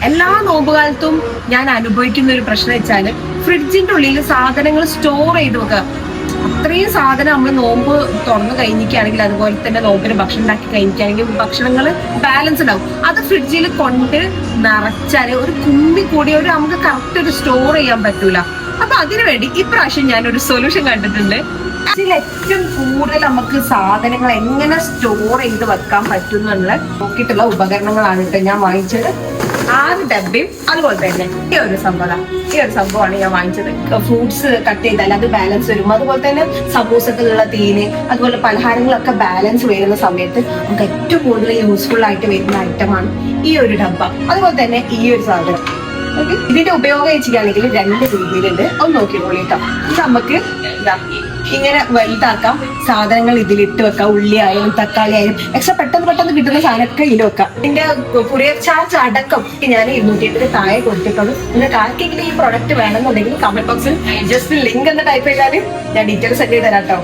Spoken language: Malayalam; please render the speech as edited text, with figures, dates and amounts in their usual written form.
എല്ലാ നോമ്പുകാലത്തും ഞാൻ അനുഭവിക്കുന്ന ഒരു പ്രശ്നം വെച്ചാല് ഫ്രിഡ്ജിന്റെ ഉള്ളിൽ സാധനങ്ങൾ സ്റ്റോർ ചെയ്ത് വെക്കുക. അത്രയും സാധനം നമ്മൾ നോമ്പ് തുറന്നു കഴിഞ്ഞിരിക്കുകയാണെങ്കിൽ, അതുപോലെ തന്നെ നോമ്പിന് ഭക്ഷണം ഉണ്ടാക്കി കഴിഞ്ഞിരിക്കുകയാണെങ്കിൽ ഭക്ഷണങ്ങൾ ബാലൻസ് ഉണ്ടാവും. അത് ഫ്രിഡ്ജിൽ കൊണ്ട് നിറച്ചാല് ഒരു കുമ്പി കൂടി നമുക്ക് കറക്റ്റ് ഒരു സ്റ്റോർ ചെയ്യാൻ പറ്റൂല. അപ്പൊ അതിനുവേണ്ടി ഇപ്രാവശ്യം ഞാനൊരു സൊല്യൂഷൻ കണ്ടിട്ടുണ്ട്. ഇതിൽ ഏറ്റവും കൂടുതൽ നമുക്ക് സാധനങ്ങൾ എങ്ങനെ സ്റ്റോർ ചെയ്ത് വെക്കാൻ പറ്റും എന്നുള്ള നോക്കിയിട്ടുള്ള ഉപകരണങ്ങളാണ് കേട്ടോ ഞാൻ വാങ്ങിച്ചത്. 6 ഡബ്ബയും അതുപോലെ തന്നെ ഈ ഒരു സംഭവമാണ് ഞാൻ വാങ്ങിച്ചത്. ഫ്രൂട്ട്സ് കട്ട് ചെയ്താൽ അത് ബാലൻസ് വരും. അതുപോലെ തന്നെ സമൂസത്തിലുള്ള തീന്, അതുപോലെ പലഹാരങ്ങളൊക്കെ ബാലൻസ് വരുന്ന സമയത്ത് നമുക്ക് ഏറ്റവും കൂടുതൽ യൂസ്ഫുൾ ആയിട്ട് വരുന്ന ഐറ്റമാണ് ഈ ഒരു ഡബ്ബ. അതുപോലെ തന്നെ ഈ ഒരു സാധനം. ഇതിന്റെ ഉപയോഗം വെച്ചിട്ടാണെങ്കിൽ 2 രീതിയിലുണ്ട്. ഒന്ന് നോക്കിക്കോളൂ കേട്ടോ. ഇത് നമുക്ക് ഇങ്ങനെ വലുതാക്കാം, സാധനങ്ങൾ ഇതിലിട്ട് വെക്കാം. ഉള്ളി ആയാലും തക്കാളി ആയാലും എക്സ്ട്രാ പെട്ടെന്ന് കിട്ടുന്ന സാധനമൊക്കെ ഇതിൽ വെക്കാം. ഇതിന്റെ കൊറിയർ ചാർജ് അടക്കം ഞാൻ 250 താഴെ കൊടുത്തിട്ടുള്ളൂ. നിങ്ങൾക്ക് ആർക്കെങ്കിലും ഈ പ്രൊഡക്റ്റ് വേണമെന്നുണ്ടെങ്കിൽ കമന്റ് ബോക്സിൽ ജസ്റ്റ് ലിങ്ക് എന്ന് ടൈപ്പ് ചെയ്താൽ ഞാൻ ഡീറ്റെയിൽസ് സെൻഡ് ചെയ്ത് തരാം കേട്ടോ.